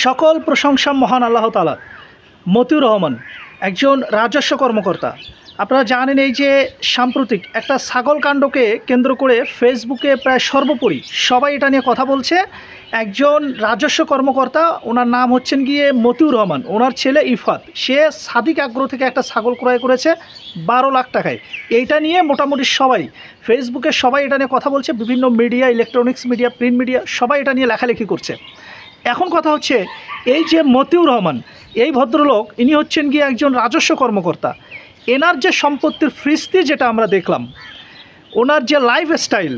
সকল প্রশংসা মহান আল্লাহ তাআলার। মতিউর রহমান একজন রাজস্ব কর্মকর্তা। আপনারা জানেন এই যে সাম্প্রতিক একটা ছাগল কাণ্ডকে কেন্দ্র করে ফেসবুকে প্রায় সর্বোপরি সবাই এটা নিয়ে কথা বলছে। একজন রাজস্ব কর্মকর্তা, ওনার নাম হচ্ছেন গিয়ে মতিউর রহমান, ওনার ছেলে ইফাত, সে সাদিক আগ্রো থেকে একটা ছাগল ক্রয় করেছে 12 লাখ টাকায়। এইটা নিয়ে মোটামুটি সবাই ফেসবুকে সবাই এটা নিয়ে কথা বলছে, বিভিন্ন media, electronics media, print media সবাই এটা নিয়ে লেখালেখি করছে। এখন কথা হচ্ছে এই যে মতিউর রহমান, এই ভদ্রলোক ইনি হচ্ছেন গিয়ে একজন রাজস্ব কর্মকর্তা। এনার যে সম্পত্তির ফিরিস্তি যেটা আমরা দেখলাম, ওনার যে লাইফস্টাইল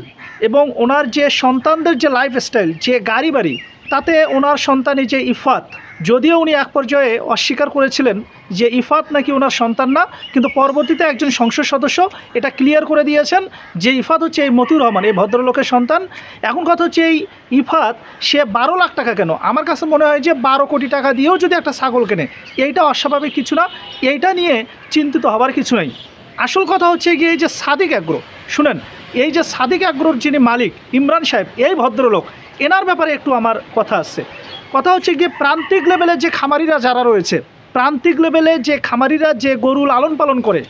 এবং ওনার যে সন্তানদের যে লাইফস্টাইল, যে গাড়ি বাড়ি, তাতে ওনার সন্তান যে ইফাত, যদিও উনি এক পর্যায়ে অস্বীকার করেছিলেন যে ইফাত নাকি ওনার সন্তান না, কিন্তু পরবর্তীতে একজন সংসদ সদস্য এটা ক্লিয়ার করে দিয়েছেন যে ইফাত হচ্ছে এই মতিউর রহমান, এই ভদ্রলোকের সন্তান। এখন কথা হচ্ছে এই ইফাত সে 12 লাখ টাকা কেন? আমার কাছে মনে হয় যে 12 কোটি টাকা দিয়েও যদি একটা ছাগল কেনে, এইটা অস্বাভাবিক কিছু না, এইটা নিয়ে চিন্তিত হবার কিছু নেই। আসল কথা হচ্ছে গিয়ে এই যে সাদিক আগ্রো, শুনেন, এই যে সাদিক আগ্রোর যিনি মালিক ইমরান সাহেব, এই ভদ্রলোক, এনার ব্যাপারে একটু আমার কথা আছে। কথা হচ্ছে গিয়ে প্রান্তিক লেভেলে যে খামারিরা যারা রয়েছে, প্রান্তিক লেভেলে যে খামারিরা যে গরু লালন পালন করে,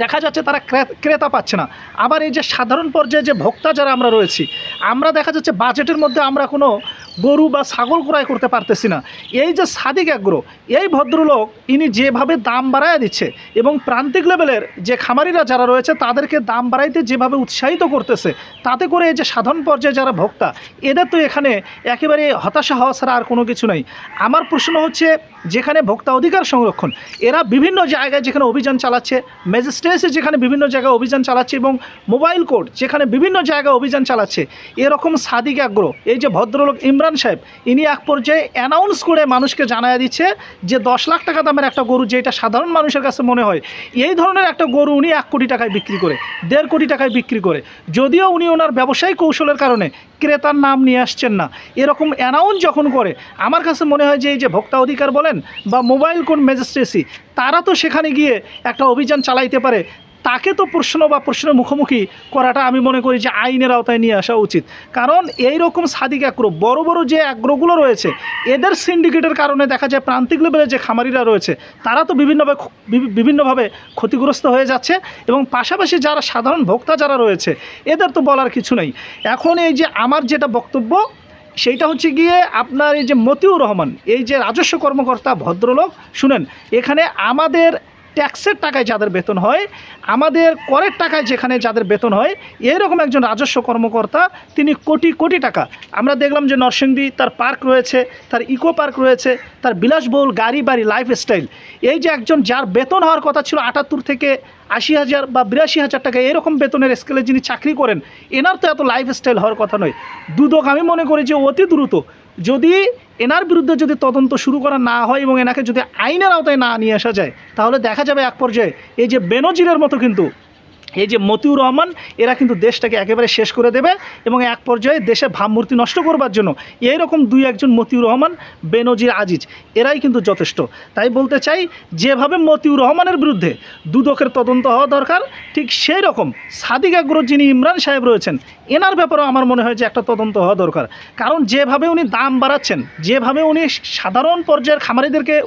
দেখা যাচ্ছে তারা ক্রেতা পাচ্ছে না। আবার এই যে সাধারণ পর্যায়ে যে ভোক্তা যারা আমরা রয়েছি, আমরা দেখা যাচ্ছে বাজেটের মধ্যে আমরা কোনো গরু বা ছাগল ক্রয় করতে পারতেছি না। এই যে সাদিক আগ্রো, এই ভদ্রলোক ইনি যেভাবে দাম বাড়ায় দিচ্ছে এবং প্রান্তিক লেভেলের যে খামারিরা যারা রয়েছে তাদেরকে দাম বাড়াইতে যেভাবে উৎসাহিত করতেছে, তাতে করে এই যে সাধারণ পর্যায়ে যারা ভোক্তা, এদের তো এখানে একেবারে হতাশা হওয়া ছাড়া আর কোনো কিছু নেই। আমার প্রশ্ন হচ্ছে, যেখানে ভোক্তা অধিকার সংরক্ষণ, এরা বিভিন্ন জায়গায় যেখানে অভিযান চালাচ্ছে, ম্যাজিস্ট্রেসি যেখানে বিভিন্ন জায়গায় অভিযান চালাচ্ছে এবং মোবাইল কোর্ট যেখানে বিভিন্ন জায়গায় অভিযান চালাচ্ছে, এরকম সাদিক আগ্রো, এই যে ভদ্রলোক ইমরান সাহেব, ইনি এক পর্যায়ে অ্যানাউন্স করে মানুষকে জানায় দিচ্ছে যে 10 লাখ টাকা দামের একটা গরু, যেটা সাধারণ মানুষের কাছে মনে হয় এই ধরনের একটা গরু উনি 1 কোটি টাকায় বিক্রি করে, 1.5 কোটি টাকায় বিক্রি করে, যদিও উনি ওনার ব্যবসায়িক কৌশলের কারণে ক্রেতার নাম নিয়ে আসছেন না। এরকম অ্যানাউন্স যখন করে, আমার কাছে মনে হয় যে এই যে ভোক্তা অধিকার বলেন বা মোবাইল কোর্ট ম্যাজিস্ট্রেসি, তারা তো সেখানে গিয়ে একটা অভিযান চালাইতে পারে। তাকে তো প্রশ্ন বা প্রশ্নের মুখোমুখি করাটা আমি মনে করি যে আইনের আওতায় নিয়ে আসা উচিত। কারণ এই রকম সাদিক আগ্রো, বড় বড় যে আগ্রোগুলো রয়েছে, এদের সিন্ডিকেটের কারণে দেখা যায় প্রান্তিক লেভেলে যে খামারিরা রয়েছে তারা তো বিভিন্নভাবে ক্ষতিগ্রস্ত হয়ে যাচ্ছে এবং পাশাপাশি যারা সাধারণ ভোক্তা যারা রয়েছে, এদের তো বলার কিছু নেই। এখন এই যে আমার যেটা বক্তব্য, সেইটা হচ্ছে গিয়ে আপনার এই যে মতিউর রহমান, এই যে রাজস্ব কর্মকর্তা ভদ্রলোক, শুনেন, এখানে আমাদের ট্যাক্সের টাকায় যাদের বেতন হয়, আমাদের করের টাকায় যেখানে যাদের বেতন হয়, এরকম একজন রাজস্ব কর্মকর্তা, তিনি কোটি কোটি টাকা, আমরা দেখলাম যে নরসিংদী তার পার্ক রয়েছে, তার ইকো পার্ক রয়েছে, তার বিলাসবহুল গাড়ি বাড়ি, লাইফস্টাইল, এই যে একজন যার বেতন হওয়ার কথা ছিল 78 থেকে 80,000 বা 82,000 টাকা, এরকম বেতনের স্কেলে যিনি চাকরি করেন, এনার তো এত লাইফস্টাইল হওয়ার কথা নয়। দুদক আমি মনে করি যে অতি দ্রুত যদি এনার বিরুদ্ধে যদি তদন্ত শুরু করা না হয় এবং এনাকে যদি আইনের আওতায় না নিয়ে আসা যায়, তাহলে দেখা যাবে এক পর্যায়ে এই যে বেনজিরের মতো কিন্তু এই যে মতিউর রহমান, এরা কিন্তু দেশটাকে একেবারে শেষ করে দেবে এবং এক পর্যায়ে দেশে ভাবমূর্তি নষ্ট করবার জন্য এইরকম 2-1জন মতিউর রহমান, বেনজির, আজিজ, এরাই কিন্তু যথেষ্ট। তাই বলতে চাই, যেভাবে মতিউর রহমানের বিরুদ্ধে দুদকের তদন্ত হওয়া দরকার, ঠিক সেই রকম সাদিক আগ্রো যিনি ইমরান সাহেব রয়েছেন, এনার ব্যাপারেও আমার মনে হয় যে একটা তদন্ত হওয়া দরকার। কারণ যেভাবে উনি দাম বাড়াচ্ছেন, যেভাবে উনি সাধারণ পর্যায়ের খামারিদেরকে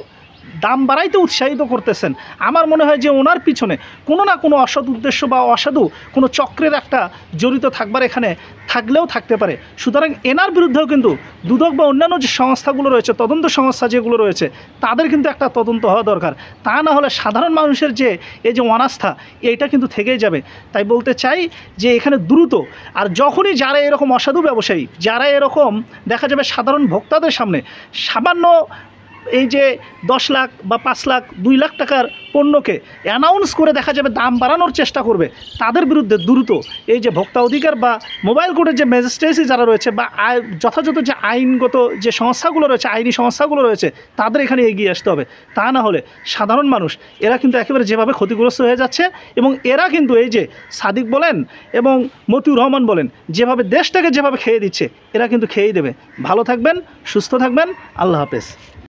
দাম বাড়াইতে উৎসাহিত করতেছেন, আমার মনে হয় যে ওনার পিছনে কোনো না কোনো অসৎ উদ্দেশ্য বা অসাধু কোনো চক্রের একটা জড়িত থাকবার এখানে থাকলেও থাকতে পারে। সুতরাং এনার বিরুদ্ধেও কিন্তু দুদক বা অন্যান্য যে সংস্থাগুলো রয়েছে, তদন্ত সংস্থা যেগুলো রয়েছে, তাদের কিন্তু একটা তদন্ত হওয়া দরকার। তা না হলে সাধারণ মানুষের যে এই যে অনাস্থা, এইটা কিন্তু থেকেই যাবে। তাই বলতে চাই যে এখানে দ্রুত, আর যখনই যারা এরকম অসাধু ব্যবসায়ী, যারা এরকম দেখা যাবে সাধারণ ভোক্তাদের সামনে সামান্য এই যে 10 লাখ বা 5 লাখ 2 লাখ টাকার পণ্যকে অ্যানাউন্স করে দেখা যাবে দাম বাড়ানোর চেষ্টা করবে, তাদের বিরুদ্ধে দ্রুত এই যে ভোক্তা অধিকার বা মোবাইল কোর্টের যে ম্যাজিস্ট্রেসি যারা রয়েছে বা যথাযথ যে আইনগত যে সংস্থাগুলো রয়েছে, আইনি সংস্থাগুলো রয়েছে, তাদের এখানে এগিয়ে আসতে হবে। তা না হলে সাধারণ মানুষ এরা কিন্তু একেবারে যেভাবে ক্ষতিগ্রস্ত হয়ে যাচ্ছে এবং এরা কিন্তু এই যে সাদিক বলেন এবং মতিউর রহমান বলেন, যেভাবে দেশটাকে যেভাবে খেয়ে দিচ্ছে, এরা কিন্তু খেয়েই দেবে। ভালো থাকবেন, সুস্থ থাকবেন, আল্লাহ হাফেজ।